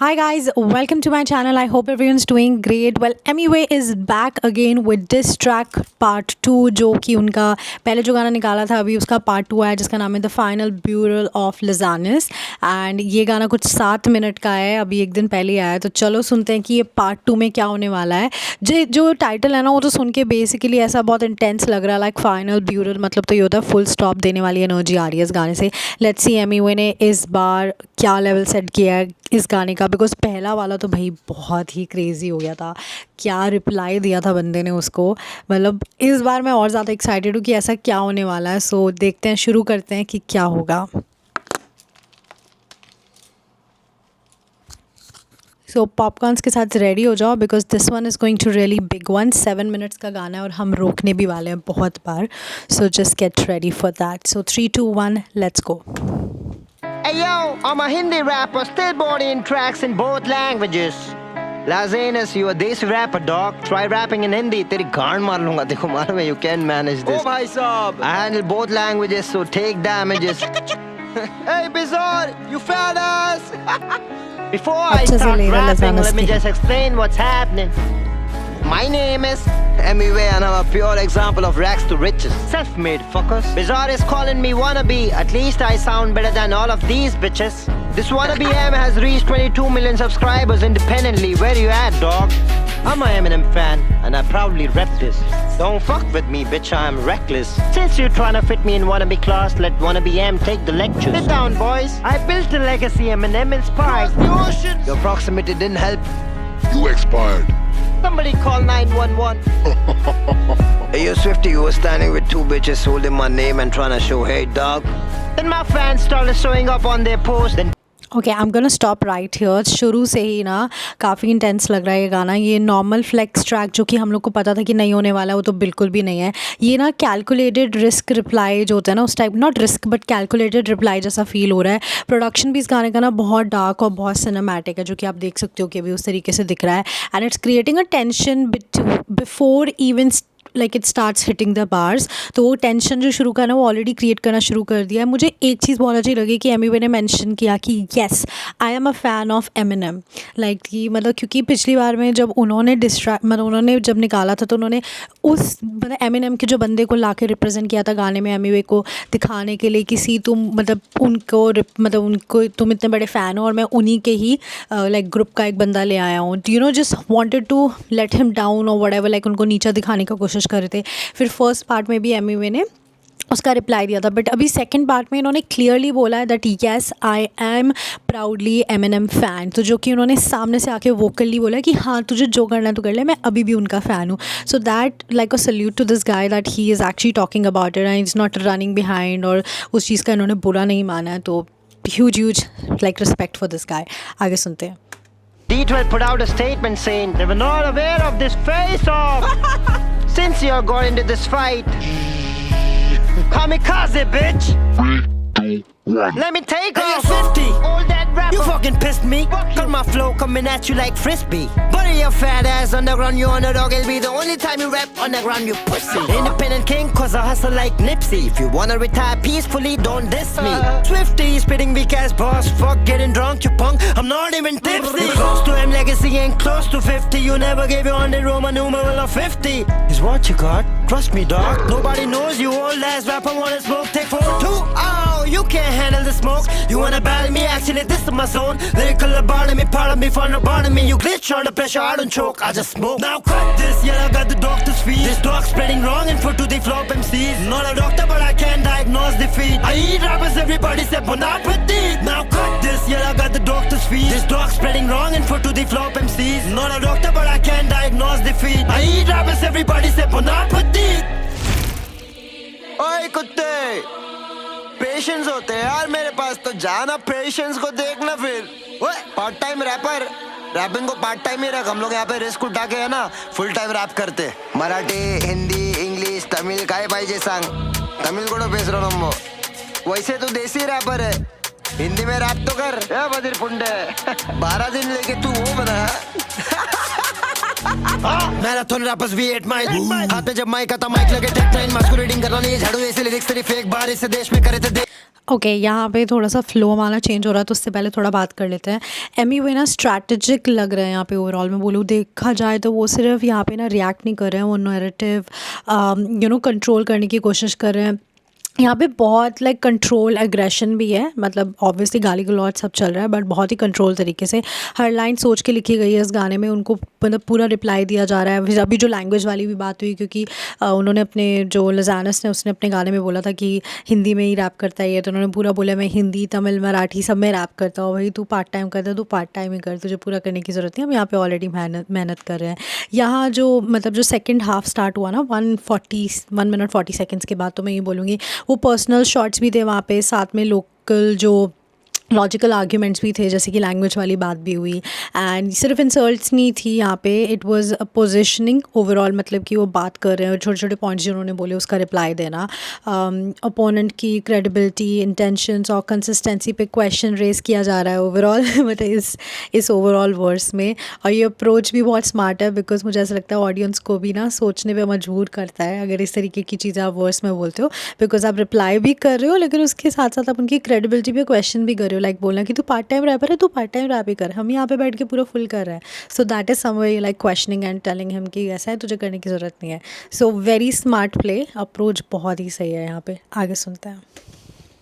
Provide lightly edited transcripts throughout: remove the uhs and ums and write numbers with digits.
Hi guys, welcome to my channel. I hope everyone's doing great. Well, MUA is back again with Diss Track Part 2 जो कि उनका पहले जो गाना निकाला था अभी उसका Part 2 आया जिसका नाम है द फाइनल ब्यूरल ऑफ लिजानिस एंड ये गाना कुछ 7 मिनट का है, अभी एक दिन पहले आया है। तो चलो सुनते हैं कि ये Part 2 में क्या होने वाला है। जो टाइटल है ना वो तो सुन के बेसिकली ऐसा बहुत इंटेंस लग रहा है, लाइक फाइनल ब्यूरल मतलब तो ये होता है फुल स्टॉप देने वाली एनर्जी आ रही है इस गाने से। लेट्स सी MUA ने इस बार क्या लेवल सेट किया है इस गाने का, बिकॉज पहला वाला तो भाई बहुत ही क्रेज़ी हो गया था। क्या रिप्लाई दिया था बंदे ने उसको, मतलब इस बार मैं और ज़्यादा एक्साइटेड हूँ कि ऐसा क्या होने वाला है। सो देखते हैं, शुरू करते हैं कि क्या होगा। सो पॉपकॉर्न्स के साथ रेडी हो जाओ because this one is going to really big one. 7 minutes का गाना है और हम रोकने भी वाले हैं बहुत बार। So just get ready for that. So 3 2 1 let's go. Hey yo, I'm a Hindi rapper, still boarding tracks in both languages. Lazanis, you a desi rapper, dog. Try rapping in Hindi, teri gaan maar lunga. Dekho maar mein, you can manage this. Oh bhai sahab. I handle both languages, so take damages. Hey Bizarre, you fat ass. Before I start rapping, let me just explain what's happening. My name is MUA and I'm a pure example of rags to riches. Self-made fuckers. Bizarre is calling me wannabe. At least I sound better than all of these bitches. This wannabe M has reached 22 million subscribers independently. Where you at, dog? I'm a Eminem fan and I proudly rep this. Don't fuck with me, bitch, I'm reckless. Since you're trying to fit me in wannabe class, let wannabe M take the lectures. Sit down, boys. I built a legacy Eminem inspired. Cross the ocean. Your proximity didn't help. You expired. Somebody call 911. Hey, yo, Swifty, you were standing with two bitches holding my name and trying to show hate, dog. Then my fans started showing up on their post. Then okay, I am gonna stop right here. शुरू से ही ना काफ़ी intense लग रहा है ये गाना। ये नॉर्मल फ्लेक्स ट्रैक जो कि हम लोग को पता था कि नहीं होने वाला है वो तो बिल्कुल भी नहीं है। ये ना कैलकुलेटेड रिस्क रिप्लाई जो होता है ना उस type, not risk but calculated reply जैसा फील हो रहा है। प्रोडक्शन भी इस गाने का ना बहुत डार्क और बहुत सिनेमैटिक है जो कि आप देख सकते हो कि अभी उस तरीके से दिख रहा है। And it's creating a tension before even like it starts hitting the bars. तो वो टेंशन जो शुरू करना वो ऑलरेडी क्रिएट करना शुरू कर दिया है। मुझे एक चीज़ बहुत अच्छी लगी कि MUA ने मेंशन किया कि yes I am a fan of Eminem। Like कि मतलब क्योंकि पिछली बार में जब उन्होंने उन्होंने जब निकाला था तो उन्होंने उस मतलब Eminem के जो बंदे को ला के रिप्रेजेंट किया था गाने में MUA को दिखाने के लिए कि तुम मतलब उनको तुम इतने बड़े फ़ैन हो और मैं उन्हीं के ही लाइक ग्रुप का एक बंदा ले आया हूँ। You know just wanted to let him down और व्हाटएवर, लाइक उनको नीचा दिखाने का कोशिश कर रहे थे। फिर फर्स्ट पार्ट में भी MUA ने उसका रिप्लाई दिया था, बट अभी सेकंड पार्ट में इन्होंने क्लियरली बोला है that yes I am proudly Eminem fan. तो जो कि उन्होंने सामने से आके वोकली बोला कि हाँ तुझे जो करना है तो कर ले, मैं अभी भी उनका फ़ैन हूँ। So that like a salute to this guy that he is actually talking about it and is not running behind, और उस चीज़ का इन्होंने बुरा नहीं माना है। तो huge like respect for this guy. आगे सुनते हैं। D12 put out a statement saying they were not aware of this face-off. Since you got into this fight, kamikaze, bitch. 3, 2, 1. Let me take Hey, off. you're 50. All that rap. You fucking pissed me. Got my flow coming at you like frisbee. Bury your fat ass underground, you underdog. It'll be the only time you rap underground, you pussy. Independent king, cause I hustle like Nipsey. If you wanna retire peacefully, don't diss me. Swifty, spitting weak ass boss. Fuck getting drunk, you punk. I'm not even tipsy. Close to M legacy ain't close to 50. You never gave your 100 Roman numeral of 50. Is what you got. Trust me, dog. Nobody knows you old ass rapper wanna smoke. Take 4 2. Oh, you can't handle the smoke. You wanna battle me? Actually, this is my zone. Lyrical about me, part of me, fun about me. You glitch under pressure, I don't choke, I just smoke. Now cut this, yeah, I got the doctor's fee. This dog spreading wrong info to the flop MCs. Not a doctor, but I can diagnose defeat. I eat rappers, everybody say bon appetit. Now cut this, yeah, I got the doctor's fee. This dog spreading wrong info to the flop MCs. Not a doctor, but I can diagnose defeat. I eat rappers, everybody say bon appetit. ओए कुत्ते, patience होते हैं यार मेरे पास, तो जाना patience को देखना। फिर ओए पार्ट टाइम रैपर, रैपिंग को पार्ट टाइम ही रख। हम लोग यहाँ पे रिस्क उठा के है ना फुल टाइम रैप करते। मराठी, हिंदी, इंग्लिश, तमिल काय पाहिजे सांग। तमिल को बेसरो नम्बो, वैसे तो देसी रैपर है, हिंदी में रैप तो कर। बदिर पुंडे 12 दिन लेके तू वो बना। मैराथन रैपर्स भी 8 माइल, हाथ में जब माइक आता माइक लगे टेक 9। मास्कुलेटिंग करना नहीं झाड़ू, ऐसे लिरिक्स तेरी फेक बार इसे देश में करे थे। ओके यहाँ पे थोड़ा सा फ्लो हमारा चेंज हो रहा है, तो उससे पहले थोड़ा बात कर लेते हैं। एमी वे ना स्ट्रैटेजिक लग रहा है यहाँ पे ओवरऑल में बोलूँ, देखा जाए तो वो सिर्फ यहाँ पे ना रिएक्ट नहीं कर रहे हैं, वो नैरेटिव कंट्रोल करने की कोशिश कर रहे हैं। यहाँ पे बहुत लाइक कंट्रोल एग्रेशन भी है, मतलब ऑब्वियसली गाली गलौज सब चल रहा है, बट बहुत ही कंट्रोल तरीके से हर लाइन सोच के लिखी गई है इस गाने में। उनको मतलब पूरा रिप्लाई दिया जा रहा है। फिर अभी जो लैंग्वेज वाली भी बात हुई, क्योंकि उन्होंने अपने जो लजानस ने उसने अपने गाने में बोला था कि हिंदी में ही रैप करता है ये, तो उन्होंने पूरा बोला मैं हिंदी तमिल मराठी सब में रैप करता हूँ। भाई तू पार्ट टाइम करता है तो पार्ट टाइम ही कर, तुझे पूरा करने की ज़रूरत नहीं, हम यहाँ पे ऑलरेडी मेहनत कर रहे हैं। यहाँ जो मतलब जो सेकेंड हाफ स्टार्ट हुआ ना 1 मिनट 40 सेकेंड्स के बाद, तो मैं ये बोलूँगी वो पर्सनल शॉट्स भी थे वहाँ पे, साथ में लोकल जो लॉजिकल आर्ग्यूमेंट्स भी थे, जैसे कि लैंग्वेज वाली बात भी हुई। एंड सिर्फ इंसल्ट्स नहीं थी यहाँ पे, it was a positioning overall, मतलब कि वो बात कर रहे हैं और छोटे छोटे पॉइंट्स जो उन्होंने बोले उसका रिप्लाई देना, अपोनेंट की क्रेडिबिलिटी, इंटेंशंस और कंसिस्टेंसी पे क्वेश्चन रेज किया जा रहा है ओवरऑल मतलब इस ओवरऑल वर्स में। और ये अप्रोच भी बहुत स्मार्ट है, बिकॉज मुझे ऐसा लगता है ऑडियंस को भी ना सोचने पे मजबूर करता है अगर इस तरीके की चीज़ें आप वर्स में बोलते हो, बिकॉज आप रिप्लाई भी कर रहे हो लेकिन उसके साथ साथ आप उनकी क्रेडिबिलिटी पे क्वेश्चन भी कर रहे हो। लाइक बोलना कि तू पार्ट टाइम रैपर है, तू पार्ट टाइम रैप ही कर, हम यहाँ पे बैठ के पूरा फुल कर रहे हैं। So that is some way like questioning and telling him कि ऐसा है, तुझे करने की ज़रूरत नहीं है। So very smart play, approach बहुत ही सही है यहाँ पे। आगे सुनते हैं।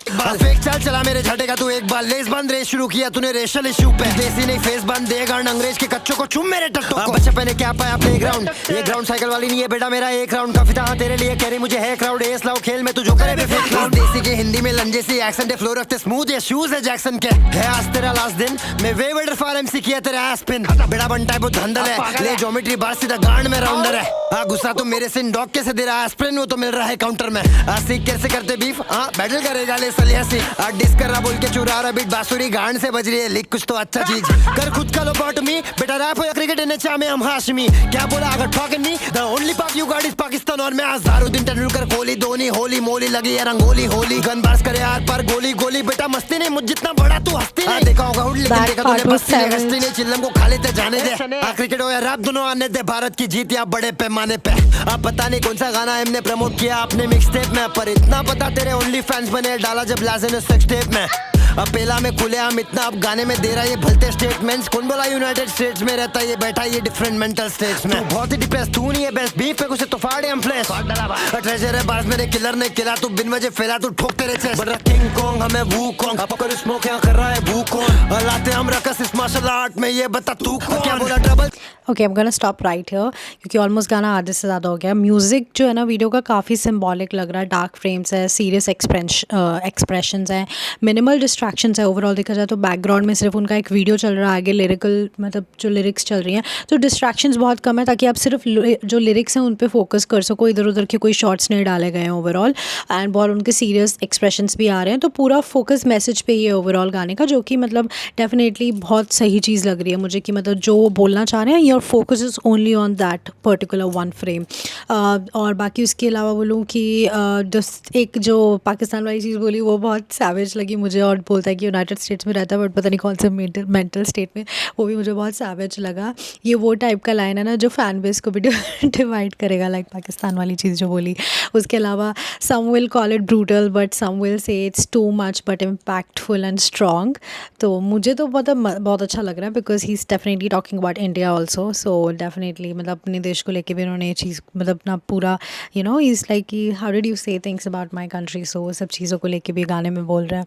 फेक चाल चला मेरे झटे का तू, एक बार लेस बंद रेस शुरू किया तूने रेशल इशू पे, देसी नहीं फेस बंद देगा अंग्रेज के कच्चों को चुम मेरे टट्टों को। बच्चे पहने क्या पाया प्ले ग्राउंड, ये ग्राउंड साइकिल वाली नहीं है बेटा मेरा एक राउंड काफी था तेरे लिए, कह रही मुझे है क्राउड, एस लाओ खेल में तू जो करे फेक क्लाउड। देसी के हिंदी में लंजे सी एक्सेंट है, फ्लो रखते स्मूथ, ये शूज है जैक्सन के। है आज तेरा लास्ट दिन, मैं वे वेडर फार एमसी किया तेरा एस्पिन, बेड़ा बन टाइप धंधल है, ले ज्योमेट्री बार सीधा गांड में राउंडर है। गुस्सा तो मेरे से डॉग कैसे दे रहा है एस्पिन, वो तो मिल रहा है काउंटर में। सीख कैसे करते बीफ, बैटल करेगा ले सलियासी, डिस कर रहा बोल के चुरा रहा बीट, बांसुरी गांड से बज रही है, लिख कुछ तो अच्छा चीज कर खुद का लो बॉटमी, बेटा रैप हो या क्रिकेट एनएचए में हम हाशमी। क्या बोला अगर टॉकिंग मी, द ओनली पाक यू गॉट इज पाकिस्तान, और मैं अज़हरुद्दीन तेंदुलकर, कोहली धोनी, होली मोली लगी है रंगोली होली, गन बार्स करे आर पर गोली गोली, बेटा मस्ती नहीं मुझ जितना बड़ा तू हस्ती नहीं, देखा होगा हुड लेकिन देखा तूने मस्ती नहीं, हस्ती नहीं, चिल्लम को खा लेते जाने दे। क्रिकेट हो या रैप दोनों आने दे, भारत की जीत या बड़े पैमाने पे। अब पता नहीं कौन सा गाना हमने प्रमोट किया अपने मिक्स टेप में, पर इतना पता तेरे ओनली फैंस बने डाला जब लाजे ने सेक्स टेप में। अब पहला में खुले हम इतना, अब गाने में दे रहा ये भलते स्टेटमेंट्स, कौन बोला यूनाइटेड स्टेट्स में रहता ये बैठा ये डिफरेंट मेंटल स्टेट्स में। बहुत ही डिप्रेस तू नहीं है बेस्ट बीफ पे कुछ तो फाड़े हम फ्लैश ट्रेजर है बाज मेरे किलर ने किला, तू बिन वजह फैला तू ठोक तेरे चेस्ट, बड़ा किंग कोंग हमें वू कोंग, अब कर स्मोक यहां कर रहा है वू कोंग, लाते हम रकस इस मार्शल आर्ट में, ये बता तू क्या बोला trouble. Okay I am gonna stop right here, क्योंकि ऑलमोस्ट गाना आधे से ज़्यादा हो गया। म्यूज़िक जो है ना वीडियो का काफ़ी सिंबॉलिक लग रहा है, डार्क फ्रेम्स है, सीरियस एक्सप्रेशंस हैं, मिनिमल डिस्ट्रैक्शंस है। ओवरऑल देखा जाए तो बैकग्राउंड में सिर्फ उनका एक वीडियो चल रहा है, आगे लिरिकल मतलब जो लिरिक्स चल रही हैं, तो डिस्ट्रैक्शंस बहुत कम है, ताकि आप सिर्फ जो लिरिक्स हैं उन पे फोकस कर सको, इधर उधर के कोई शॉर्ट्स नहीं डाले गए हैं ओवरऑल। एंड बहुत उनके सीरियस एक्सप्रेशंस भी आ रहे हैं, तो पूरा फोकस मैसेज पे ही है ओवरऑल गाने का, जो कि मतलब डेफिनेटली बहुत सही चीज़ लग रही है मुझे, कि मतलब जो बोलना चाह रहे हैं your focus is only on that particular one frame. और बाकी उसके अलावा बोलूँ कि जस्ट एक जो पाकिस्तान वाली चीज़ बोली वो बहुत सैवेज लगी मुझे, और बोलता है कि यूनाइटेड स्टेट्स में रहता है बट पता नहीं कौन से मेंटल स्टेट में, वो भी मुझे बहुत सैवेज लगा। ये वो टाइप का लाइन है ना जो फैन बेस को भी डिवाइड करेगा, लाइक पाकिस्तान वाली चीज़ जो बोली। उसके अलावा some will call it brutal but some will say it's too much but impactful and strong. तो मुझे तो बहुत अच्छा लग रहा है, because he is definitely talking about India also. So definitely मतलब अपने देश को लेके भी उन्होंने ये चीज़ मतलब अपना पूरा इज़ लाइक कि हाउ डिड यू से थिंग्स अबाउट माई कंट्री, सो सब चीज़ों को लेके भी गाने में बोल रहा है।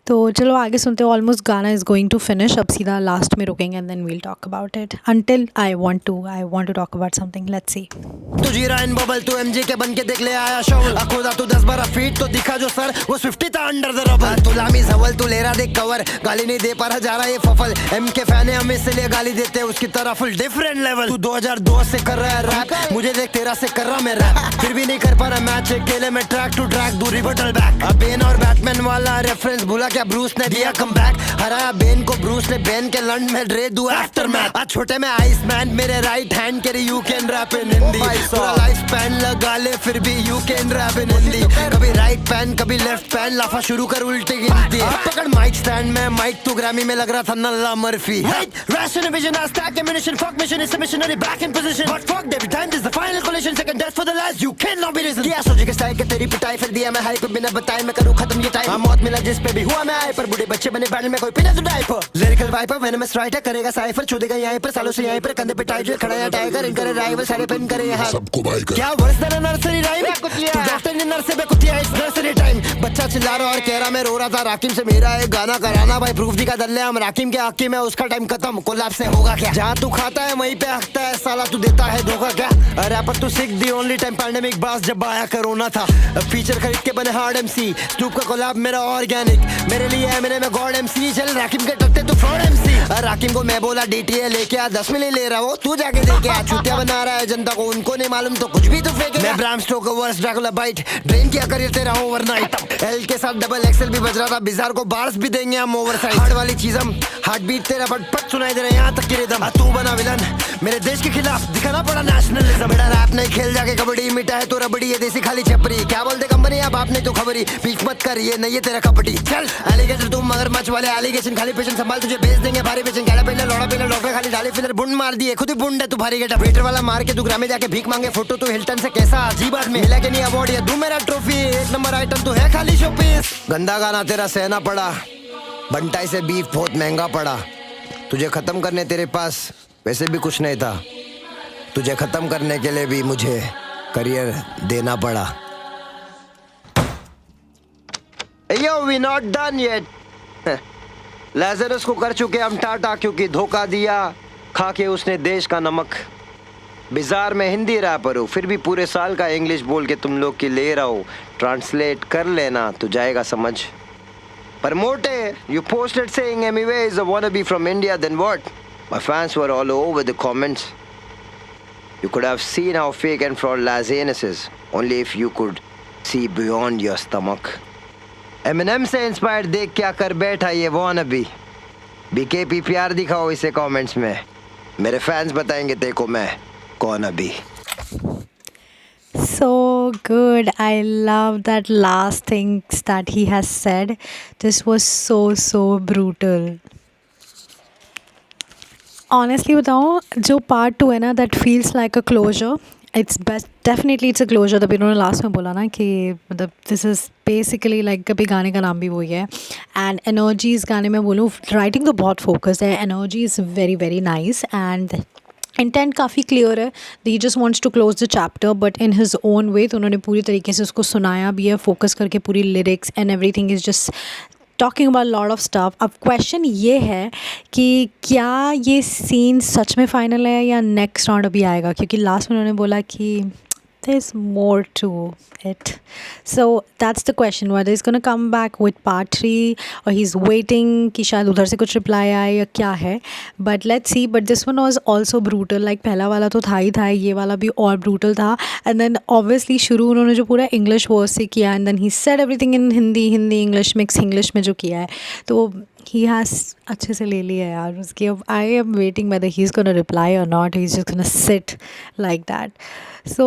तो चलो आगे सुनते हो। ऑलमोस्ट गाना इज़ गोइंग टू फिनिश, अब सीधा लास्ट में रुकेंगे and then we'll talk about it until I want to talk about something. Let's see. तू जी रहा इन बबल, तू एमजी के बन के देख ले आया शोल, खुदा तू 10-12 फीट तो दिखा जो सर वो 50 था अंडर द रबल, तू लामी सवल तू ले रहा देख कवर, गाली नहीं दे पा रहा जा रहा ये फफल, एम के फैन है हम इसलिए गाली देते हैं उसकी तरह फुल डिफरेंट लेवल। तू 2002 से कर रहा है रैप, मुझे देख 13 से कर रहा मैं रैप, फिर भी नहीं कर पा रहा मैच अकेले में ट्रैक टू ट्रैक दूरी बटल बैक। अब बेन और बैटमैन वाला रेफरेंस भूला क्या, ब्रूस ने दिया कमबैक, हराया बेन को ब्रूस ने, बेन के लंड में ड्रे दू आफ्टर मैच। आज छोटे में आइस मैन मेरे राइट हैंड के you can rap in Hindi, पूरा लाइफ स्पैन लगा ले फिर भी you can rap in Hindi, कभी राइट पैन कभी लेफ्ट पैन, लाफा शुरू कर उल्टी गिनती, पकड़ माइक स्टैंड में माइक तू ग्रामी में लग रहा था नल्ला Murphy, ration vision stack ammunition fuck mission is submission only back in position. But fuck every time this is the final collision. Second death for the last, you cannot be risen. क्या सोचे के style के तेरी पिटाई फिर दिया मैं hype बिना बताए मैं करूँ खत्म ये टाइम. मौत मिला जिस पे भी हुआ मैं आए पर बूढ़े बच्चे बने बैटल में कोई पिना तो diaper. Lyrical viper venomous writer करेगा साइफर चूदेगा यहीं पर सालों से यहीं पर कंधे पे टाइट खड़ा है टाइगर इनकर राइवल सारे पिन करे यहाँ सबको भाई कर. क्या वर्ष देना नर्सरी राइम तू डॉक्टर ने नर्स पे कुतिया इस नर्सरी टाइम. बच्चा चिल्ला रहा और कह रहा मैं रो रहा था राकिम से मेरा एक गाना कराना भाई प्रूफ दी का दल्ले हम राकिम के हकी में उसका टाइम खत्म कोलैप्स से होगा क्या. जहाँ तू खाता है वहीं पे हकता है साला तू देता है धोखा क्या. रैपर तू सिक दी ओनली टाइम पैंडेमिक बास जब आया कोरोना था. फीचर खरीद के बने हार्ड एमसी स्टूप का कोलैब मेरा ऑर्गेनिक मेरे लिए है मेरे में गॉड एमसी. चल राकिम के टट्टे तू फ्रॉड एमसी. राकिम को मैं बोला डीटीए लेके आ 10 मिली ले रहा हो तू जाके देखे आ चूतिया बना रहा है जनता को उनको नहीं मालूम तो कुछ भी तो फेंके. मैं Bram Stoker verse Dracula bite drain किया करियर तेरा ओवरनाइट. एल के साथ डबल एक्सएल भी बज रहा था बिजार को बार्स भी देंगे हम ओवरसाइज. हार्ड वाली चीज हम हार्ट बीट तेरा पट सुनाई दे रहा है यहाँ तक की रिदम. तू बना विलन मेरे देश के खिलाफ दिखाना पड़ा नेशनलिज्म. बेटा रैप नहीं खेल जाके कबड्डी मिटा है तो रबड़ी ये देसी खाली छपरी. क्या बोलते कंपनी अब आपने तो खबरी पीक मत कर ये नहीं है तेरा कपटी. चल एलिगेटर तुम मगर मच वाले एलिगेशन खाली पेशेंट संभाल तुझे भेज देंगे भारी पेशेंट गाड़ा पहले लौड़ा पहले डॉक्टर खाली डाली फिलर बुंड मार दिए खुद ही बुंड है तू भारी गेटा. वेटर वाला मार के तू ग्रामे जाके भीख मांगे फोटो तू हिल्टन से कैसा अजीब आदमी मिला के नहीं अवार्ड ये दू मेरा ट्रॉफी. एक नंबर आइटम तो है खाली शोपीस. गंदा गाना तेरा सहना पड़ा बंटाई से बीफ बहुत महंगा पड़ा. तुझे खत्म करने तेरे पास वैसे भी कुछ नहीं था. तुझे खत्म करने के लिए भी मुझे करियर देना पड़ा. Yo, we not done yet. लाज़रस को कर चुके हम टाटा क्योंकि धोखा दिया खा के उसने देश का नमक. बिजार में हिंदी रैपर हूँ फिर भी पूरे साल का इंग्लिश बोल के तुम लोग की ले रहा हूँ. ट्रांसलेट कर लेना तो जाएगा समझ. पर मोटे you posted saying MUA is a wannabe from India then what? My fans were all over the comments. You could have seen how fake and fraud Lazanis is only if you could see beyond your stomach. Eminem से inspired देख क्या कर बैठा ये wannabe. BKP प्यार दिखाओ इसे comments में. मेरे फैंस बताएंगे देखो मैं कौन अभी. So good. I love that last things that he has said. This was so brutal. Honestly बताऊँ जो part 2 है ना that feels like a closure. It's best definitely it's a closure. तभी उन्होंने लास्ट में बोला ना कि मतलब this is basically like कभी गाने का नाम भी वही है. And energy इस गाने में बोलूँ writing तो बहुत focused है. Energy is very nice and intent काफ़ी क्लियर है. He just wants to close the chapter but in his own way. तो उन्होंने पूरी तरीके से उसको सुनाया भी है फोकस करके पूरी lyrics and everything is just talking about lot of stuff. अब क्वेश्चन ये है कि क्या ये सीन सच में फ़ाइनल है या नेक्स्ट राउंड अभी आएगा क्योंकि लास्ट में उन्होंने बोला कि there's more to it. So that's the question whether he's going to come back with part 3 or he's waiting कि शायद उधर से कुछ reply आए या क्या है. But let's see. But this one was also brutal. Like पहला वाला तो था ही था ये वाला भी और brutal था. And then obviously शुरू उन्होंने जो पूरा English verse से किया and then he said everything in Hindi English mix English में जो किया है तो he has अच्छे से ले लिया यार उसकी. अब I am waiting whether he's going to reply or not. He's just going to sit like that. So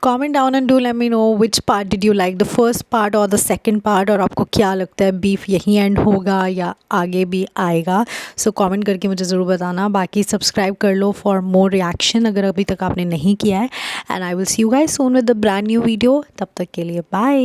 comment down and do let me know which part did you like, the first part or the second part. और आपको क्या लगता है beef यहीं and होगा या आगे भी आएगा. सो कमेंट करके मुझे ज़रूर बताना. बाकी सब्सक्राइब कर लो फॉर मोर रिएक्शन अगर अभी तक आपने नहीं किया है. And I will see you guys soon with the brand new video. तब तक के लिए बाय.